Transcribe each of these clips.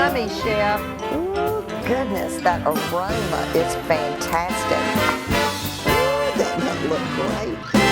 yummy, Chef. Ooh, goodness, that aroma is fantastic. Ooh, that might look great.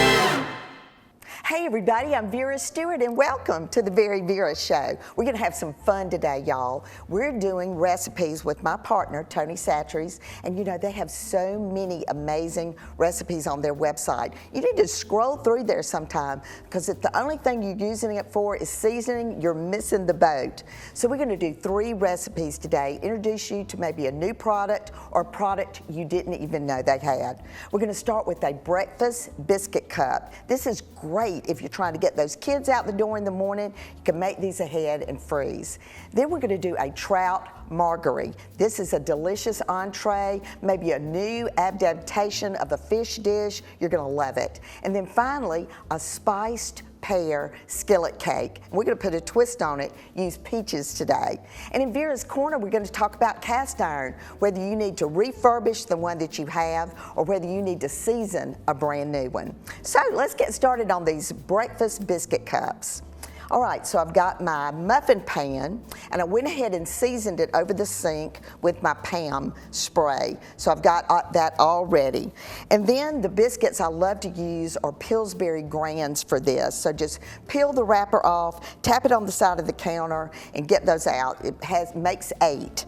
Hey everybody, I'm Vera Stewart and welcome to the VeryVera Show. We're going to have some fun today, y'all. We're doing recipes with my partner, Tony Chachere, and you know, they have so many amazing recipes on their website. You need to scroll through there sometime because if the only thing you're using it for is seasoning, you're missing the boat. So we're going to do 3 recipes today, introduce you to maybe a new product or a product you didn't even know they had. We're going to start with a breakfast biscuit cup. This is great if you're trying to get those kids out the door in the morning. You can make these ahead and freeze. Then we're going to do a trout Marguery. This is a delicious entree, maybe a new adaptation of a fish dish. You're going to love it. And then finally, a spiced pear skillet cake. We're going to put a twist on it, use peaches today. And in Vera's Corner, we're going to talk about cast iron, whether you need to refurbish the one that you have or whether you need to season a brand new one. So let's get started on these breakfast biscuit cups. All right, so I've got my muffin pan, and I went ahead and seasoned it over the sink with my Pam spray. So I've got that all ready. And then the biscuits I love to use are Pillsbury Grands for this. So just peel the wrapper off, tap it on the side of the counter, and get those out. It makes 8.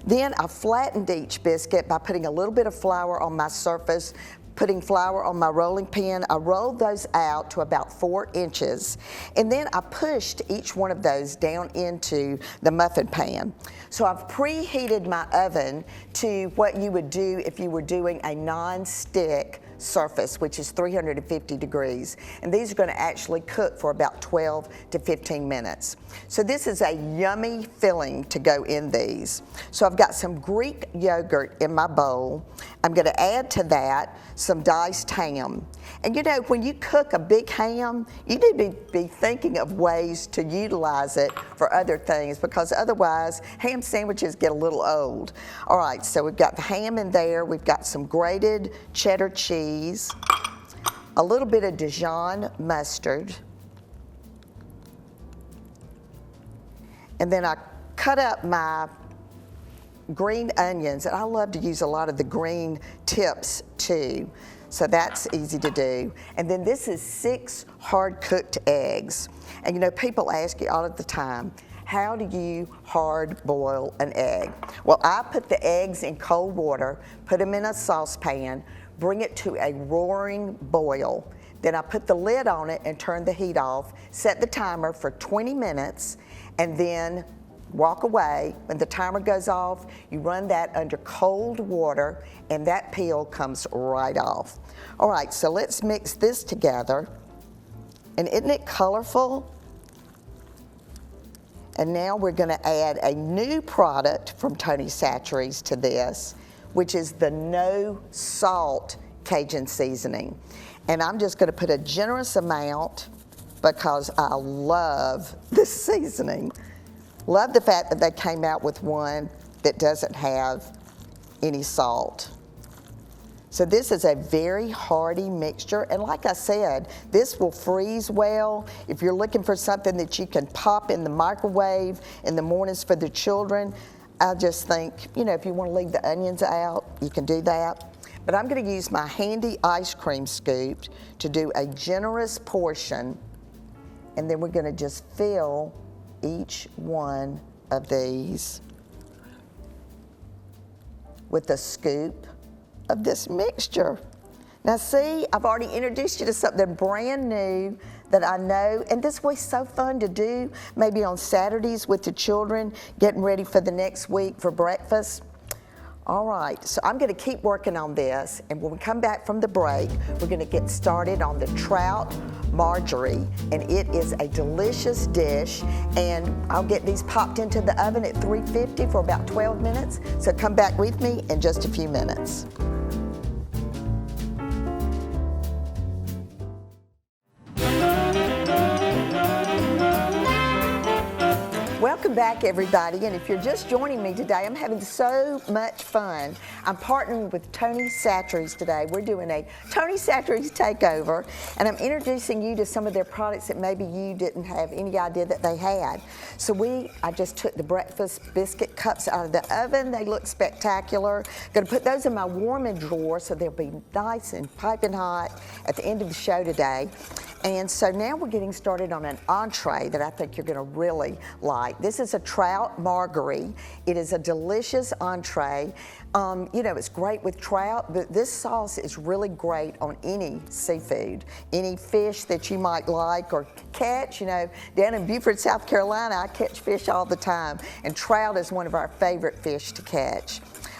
Then I flattened each biscuit by putting a little bit of flour on my surface, putting flour on my rolling pin. I rolled those out to about 4 inches, and then I pushed each one of those down into the muffin pan. So I've preheated my oven to what you would do if you were doing a non-stick surface, which is 350 degrees. And these are going to actually cook for about 12 to 15 minutes. So this is a yummy filling to go in these. So I've got some Greek yogurt in my bowl. I'm going to add to that some diced ham. And you know, when you cook a big ham, you need to be thinking of ways to utilize it for other things, because otherwise ham sandwiches get a little old. All right, so we've got the ham in there. We've got some grated cheddar cheese, a little bit of Dijon mustard, and then I cut up my green onions, and I love to use a lot of the green tips too, so that's easy to do. And then this is 6 hard-cooked eggs. And you know, people ask you all of the time, how do you hard boil an egg? Well, I put the eggs in cold water, put them in a saucepan, bring it to a roaring boil. Then I put the lid on it and turn the heat off, set the timer for 20 minutes, and then walk away. When the timer goes off, you run that under cold water, and that peel comes right off. All right, so let's mix this together. And isn't it colorful? And now we're going to add a new product from Tony Chachere's to this, which is the no salt Cajun seasoning. And I'm just going to put a generous amount because I love this seasoning. Love the fact that they came out with one that doesn't have any salt. So this is a very hearty mixture, and like I said, this will freeze well. If you're looking for something that you can pop in the microwave in the mornings for the children, I just think, you know, if you want to leave the onions out, you can do that. But I'm going to use my handy ice cream scoop to do a generous portion, and then we're going to just fill each one of these with a scoop of this mixture. Now see, I've already introduced you to something brand new that I know, and this was so fun to do, maybe on Saturdays with the children, getting ready for the next week for breakfast. All right, so I'm going to keep working on this, and when we come back from the break, we're going to get started on the Trout Marguery, and it is a delicious dish, and I'll get these popped into the oven at 350 for about 12 minutes, so come back with me in just a few minutes. Welcome Welcome back, everybody, and if you're just joining me today, I'm having so much fun. I'm partnering with Tony Chachere today. We're doing a Tony Chachere takeover, and I'm introducing you to some of their products that maybe you didn't have any idea that they had. So I just took the breakfast biscuit cups out of the oven. They look spectacular. Gonna put those in my warming drawer so they'll be nice and piping hot at the end of the show today. And so now we're getting started on an entree that I think you're gonna really like. This is a trout marguerite. It is a delicious entree. You know, it's great with trout, but this sauce is really great on any seafood, any fish that you might like or catch. You know, down in Beaufort, South Carolina, I catch fish all the time, and trout is one of our favorite fish to catch.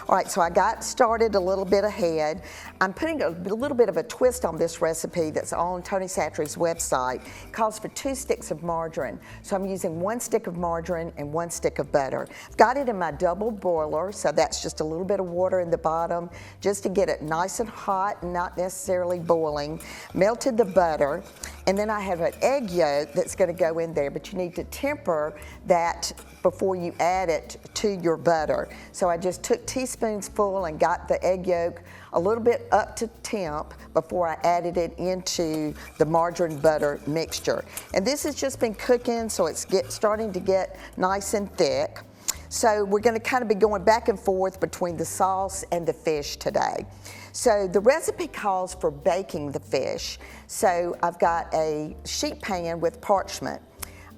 All right, so I got started a little bit ahead. I'm putting a little bit of a twist on this recipe that's on Tony Chachere's website. It calls for 2 sticks of margarine. So I'm using 1 stick of margarine and 1 stick of butter. I've got it in my double boiler, so that's just a little bit of water in the bottom just to get it nice and hot and not necessarily boiling. Melted the butter, and then I have an egg yolk that's gonna go in there, but you need to temper that before you add it to your butter. So I just took teaspoonsful and got the egg yolk a little bit up to temp before I added it into the margarine butter mixture. And this has just been cooking, so it's starting to get nice and thick. So we're gonna kind of be going back and forth between the sauce and the fish today. So the recipe calls for baking the fish. So I've got a sheet pan with parchment.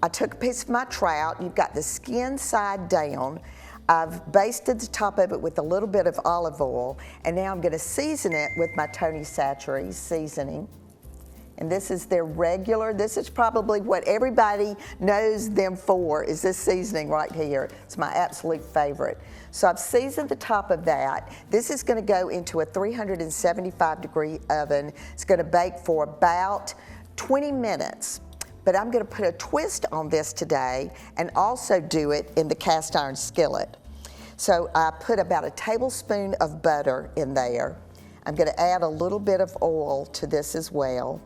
I took a piece of my trout. You've got the skin side down. I've basted the top of it with a little bit of olive oil, and now I'm gonna season it with my Tony Chachere seasoning. And this is their regular, this is probably what everybody knows them for, is this seasoning right here. It's my absolute favorite. So I've seasoned the top of that. This is gonna go into a 375-degree oven. It's gonna bake for about 20 minutes. But I'm gonna put a twist on this today and also do it in the cast iron skillet. So I put about 1 tablespoon of butter in there. I'm gonna add a little bit of oil to this as well.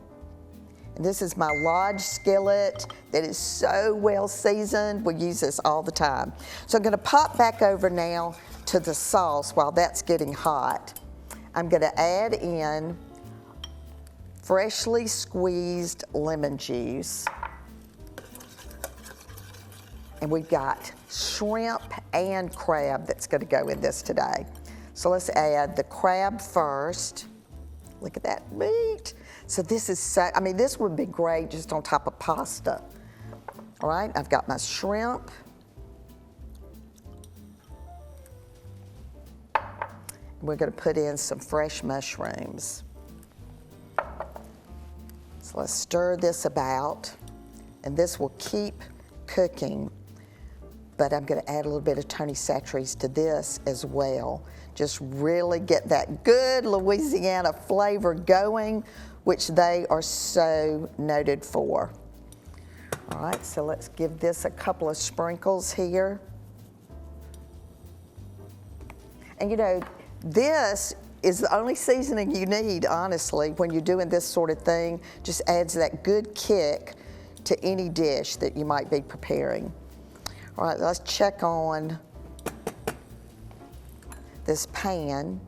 And this is my Lodge skillet that is so well seasoned. We use this all the time. So I'm gonna pop back over now to the sauce while that's getting hot. I'm gonna add in freshly squeezed lemon juice. And we've got shrimp and crab that's gonna go in this today. So let's add the crab first. Look at that meat. So this is so, I mean, this would be great just on top of pasta. All right, I've got my shrimp. We're gonna put in some fresh mushrooms. So let's stir this about, and this will keep cooking. But I'm gonna add a little bit of Tony Chachere's to this as well. Just really get that good Louisiana flavor going, which they are so noted for. All right, so let's give this a couple of sprinkles here. And you know, this is the only seasoning you need, honestly, when you're doing this sort of thing. Just adds that good kick to any dish that you might be preparing. All right, let's check on this pan.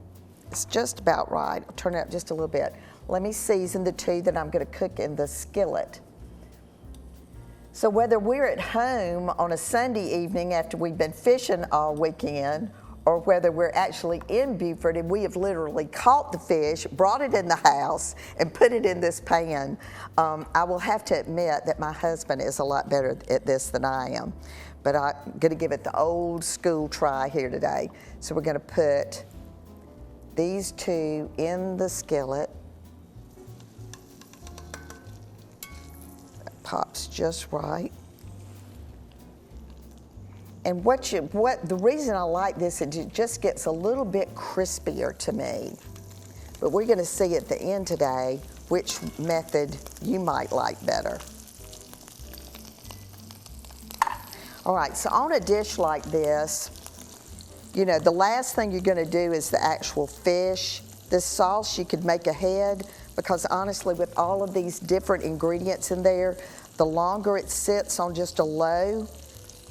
It's just about right. I'll turn it up just a little bit. Let me season the 2 that I'm gonna cook in the skillet. So whether we're at home on a Sunday evening after we've been fishing all weekend, or whether we're actually in Beaufort and we have literally caught the fish, brought it in the house, and put it in this pan, I will have to admit that my husband is a lot better at this than I am. But I'm gonna give it the old school try here today. So we're gonna put these 2 in the skillet. That pops just right. And the reason I like this is it just gets a little bit crispier to me. But we're gonna see at the end today which method you might like better. All right, so on a dish like this, you know, the last thing you're gonna do is the actual fish. This sauce you could make ahead, because honestly, with all of these different ingredients in there, the longer it sits on just a low,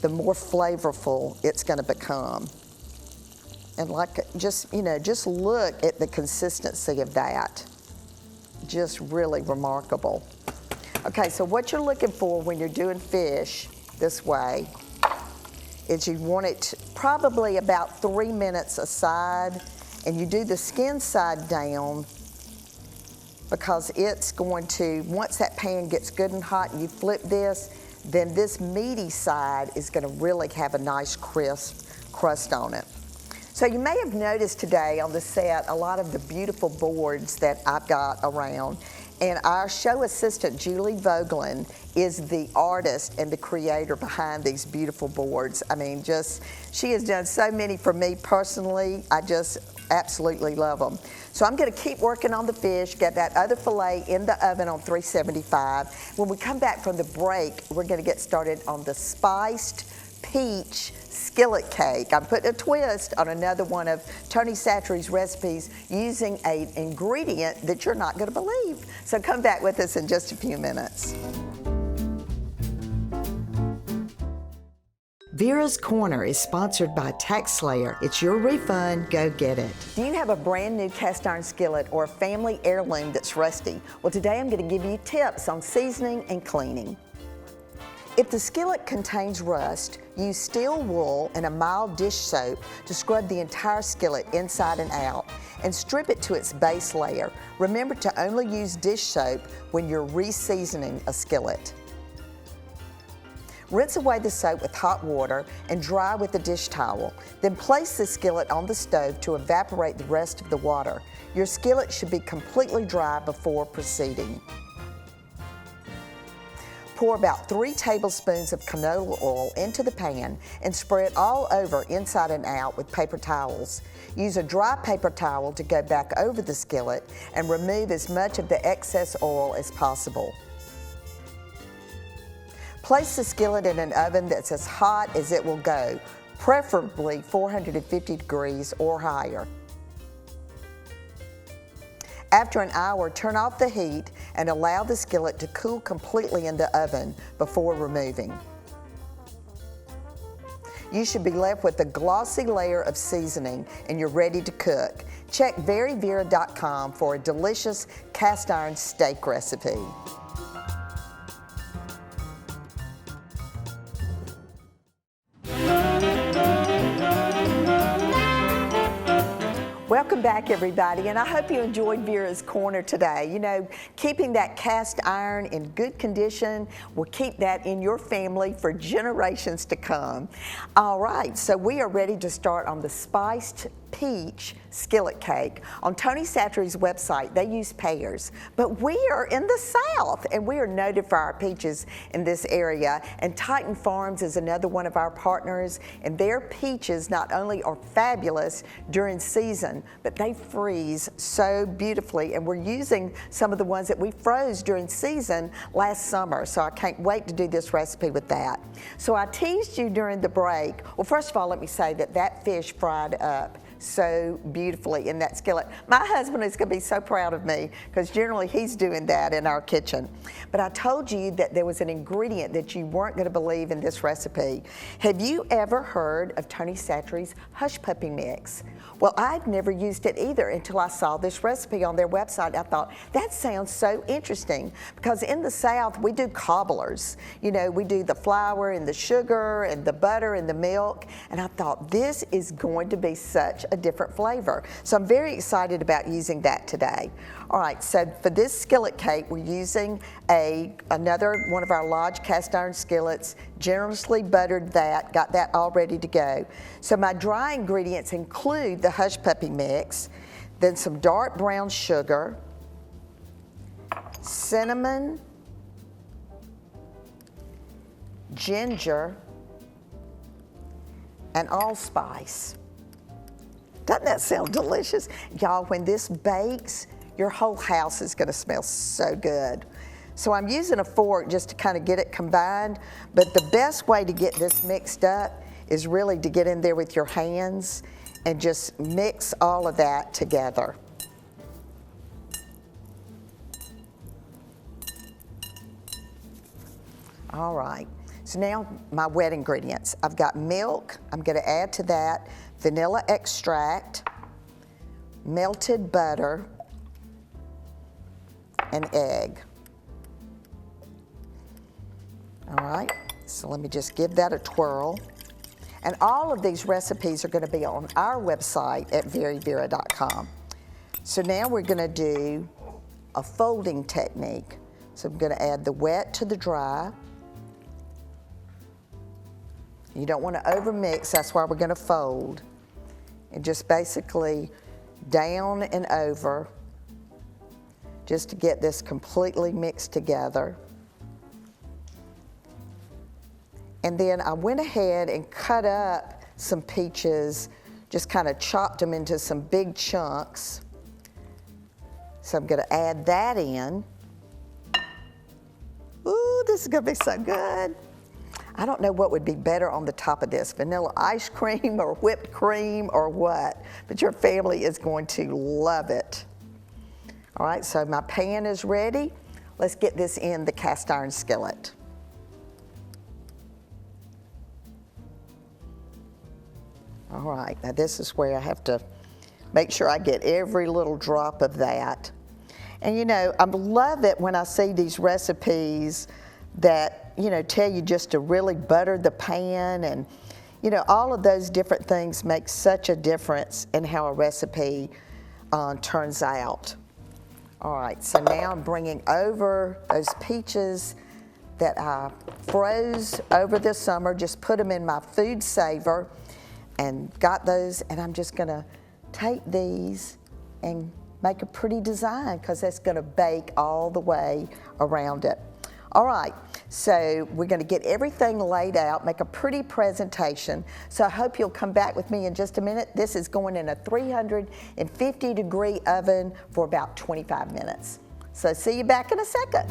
the more flavorful it's going to become. And just look at the consistency of that. Just really remarkable. Okay, so what you're looking for when you're doing fish this way is you want it probably about 3 minutes aside, and you do the skin side down because it's going to, once that pan gets good and hot and you flip this, then this meaty side is going to really have a nice crisp crust on it. So you may have noticed today on the set a lot of the beautiful boards that I've got around. And our show assistant, Julie Vogelin, is the artist and the creator behind these beautiful boards. I mean, she has done so many for me personally. I just absolutely love them. So I'm going to keep working on the fish, get that other fillet in the oven on 375. When we come back from the break, we're going to get started on the spiced peach skillet cake. I'm putting a twist on another one of Tony Chachere's recipes using an ingredient that you're not going to believe. So come back with us in just a few minutes. Vera's Corner is sponsored by TaxSlayer. It's your refund, go get it. Do you have a brand new cast iron skillet or a family heirloom that's rusty? Well, today I'm going to give you tips on seasoning and cleaning. If the skillet contains rust, use steel wool and a mild dish soap to scrub the entire skillet inside and out and strip it to its base layer. Remember to only use dish soap when you're re-seasoning a skillet. Rinse away the soap with hot water and dry with a dish towel. Then place the skillet on the stove to evaporate the rest of the water. Your skillet should be completely dry before proceeding. Pour about 3 tablespoons of canola oil into the pan and spread all over inside and out with paper towels. Use a dry paper towel to go back over the skillet and remove as much of the excess oil as possible. Place the skillet in an oven that's as hot as it will go, preferably 450 degrees or higher. After an hour, turn off the heat and allow the skillet to cool completely in the oven before removing. You should be left with a glossy layer of seasoning and you're ready to cook. Check VeryVera.com for a delicious cast iron steak recipe. Welcome back, everybody, and I hope you enjoyed Vera's Corner today. You know, keeping that cast iron in good condition will keep that in your family for generations to come. All right, so we are ready to start on the spiced peach skillet cake. On Tony Chachere's website, they use pears, but we are in the South, and we are noted for our peaches in this area, and Titan Farms is another one of our partners, and their peaches not only are fabulous during season, but they freeze so beautifully, and we're using some of the ones that we froze during season last summer, so I can't wait to do this recipe with that. So I teased you during the break. Well, first of all, let me say that fish fried up so beautifully in that skillet. My husband is going to be so proud of me because generally he's doing that in our kitchen. But I told you that there was an ingredient that you weren't going to believe in this recipe. Have you ever heard of Tony Chachere's Hush Puppy Mix? Well, I'd never used it either until I saw this recipe on their website. I thought, that sounds so interesting because in the South we do cobblers. You know, we do the flour and the sugar and the butter and the milk, and I thought this is going to be such a different flavor. So I'm very excited about using that today. All right, so for this skillet cake, we're using another one of our Lodge cast iron skillets, generously buttered that, got that all ready to go. So my dry ingredients include the Hush Puppy Mix, then some dark brown sugar, cinnamon, ginger, and allspice. Doesn't that sound delicious? Y'all, when this bakes, your whole house is gonna smell so good. So I'm using a fork just to kind of get it combined, but the best way to get this mixed up is really to get in there with your hands and just mix all of that together. All right, So now my wet ingredients. I've got milk. I'm going to add to that vanilla extract, melted butter, and egg. All right, so let me just give that a twirl. And all of these recipes are going to be on our website at VeryVera.com. So now we're going to do a folding technique. So I'm going to add the wet to the dry. You don't want to overmix, that's why we're going to fold. And just basically down and over, just to get this completely mixed together. And then I went ahead and cut up some peaches, just kind of chopped them into some big chunks. So I'm going to add that in. Ooh, this is going to be so good. I don't know what would be better on the top of this, vanilla ice cream or whipped cream or what, but your family is going to love it. All right, so my pan is ready. Let's get this in the cast iron skillet. All right, now this is where I have to make sure I get every little drop of that. And you know, I love it when I see these recipes that, you know, tell you just to really butter the pan, and, you know, all of those different things make such a difference in how a recipe turns out. All right, so now I'm bringing over those peaches that I froze over the summer, just put them in my food saver and got those, and I'm just gonna take these and make a pretty design because that's gonna bake all the way around it. All right, so we're gonna get everything laid out, make a pretty presentation. So I hope you'll come back with me in just a minute. This is going in a 350-degree oven for about 25 minutes. So see you back in a second.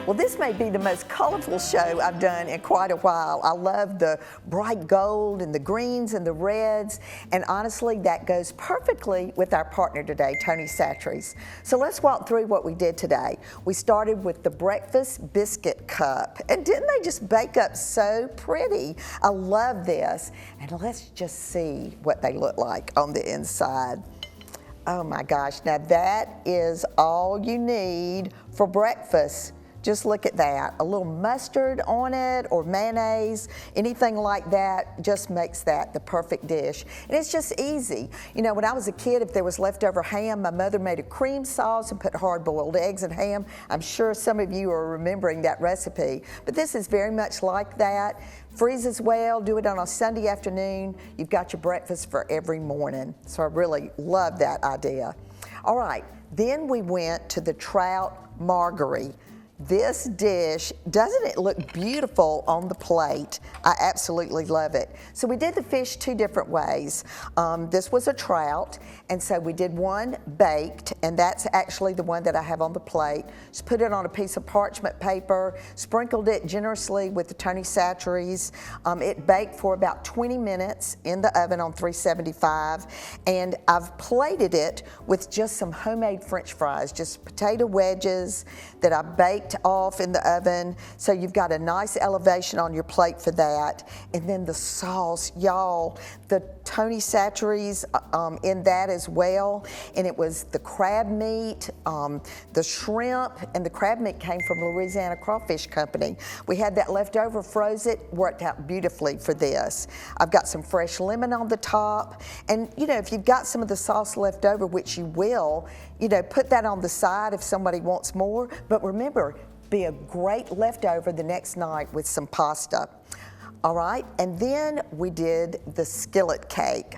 Well, this may be the most colorful show I've done in quite a while. I love the bright gold and the greens and the reds, and honestly, that goes perfectly with our partner today, Tony Chachere's. So let's walk through what we did today. We started with the breakfast biscuit cup, and didn't they just bake up so pretty? I love this, and let's just see what they look like on the inside. Oh my gosh, now that is all you need for breakfast. Just look at that. A little mustard on it or mayonnaise, anything like that just makes that the perfect dish. And it's just easy. You know, when I was a kid, if there was leftover ham, my mother made a cream sauce and put hard-boiled eggs and ham. I'm sure some of you are remembering that recipe. But this is very much like that. Freezes well, do it on a Sunday afternoon. You've got your breakfast for every morning. So I really love that idea. All right, then we went to the Trout Marguery. This dish, doesn't it look beautiful on the plate? I absolutely love it. So we did the fish two different ways. This was a trout, and so we did one baked, and that's actually the one that I have on the plate. Just put it on a piece of parchment paper, sprinkled it generously with the Tony Chachere's. It baked for about 20 minutes in the oven on 375, and I've plated it with just some homemade French fries, just potato wedges that I baked off in the oven, so you've got a nice elevation on your plate for that. And then the sauce, y'all, the Tony Chachere's in that as well, and it was the crab meat, the shrimp, and the crab meat came from Louisiana Crawfish Company. We had that left over, froze it, worked out beautifully for this. I've got some fresh lemon on the top, and you know, if you've got some of the sauce left over, which you will, you know, put that on the side if somebody wants more. But remember, be a great leftover the next night with some pasta. All right, and then we did the skillet cake.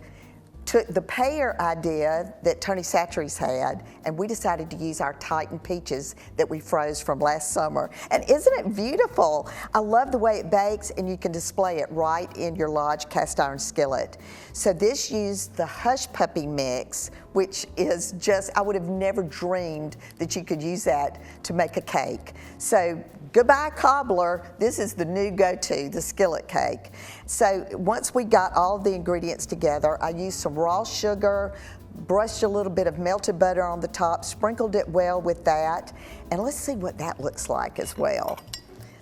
Took the pear idea that Tony Chachere's had, and we decided to use our Titan peaches that we froze from last summer. And isn't it beautiful? I love the way it bakes, and you can display it right in your Lodge cast iron skillet. So this used the Hush Puppy mix, which is just, I would have never dreamed that you could use that to make a cake. So goodbye cobbler, this is the new go-to, the skillet cake. So once we got all the ingredients together, I used some raw sugar, brushed a little bit of melted butter on the top, sprinkled it well with that, and let's see what that looks like as well.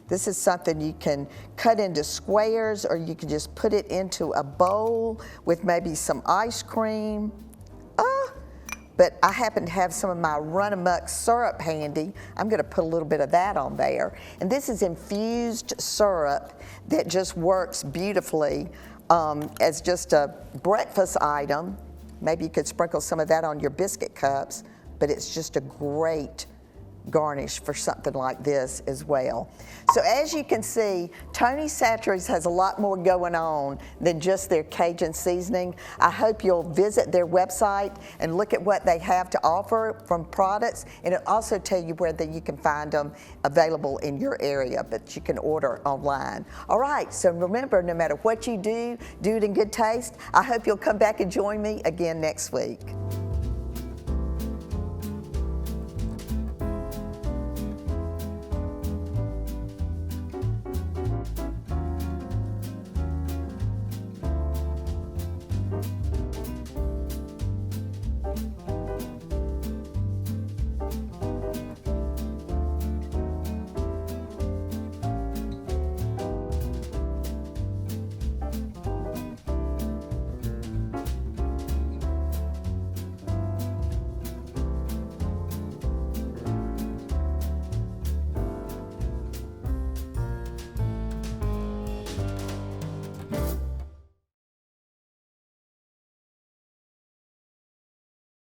This is something you can cut into squares, or you can just put it into a bowl with maybe some ice cream. But I happen to have some of my Run-A-Muck syrup handy. I'm gonna put a little bit of that on there. And this is infused syrup that just works beautifully as just a breakfast item. Maybe you could sprinkle some of that on your biscuit cups, but it's just a great garnish for something like this as well. So as you can see, Tony Chachere's has a lot more going on than just their Cajun seasoning. I hope you'll visit their website and look at what they have to offer from products, and it'll also tell you whether you can find them available in your area, but you can order online. All right, so remember, no matter what you do, do it in good taste. I hope you'll come back and join me again next week.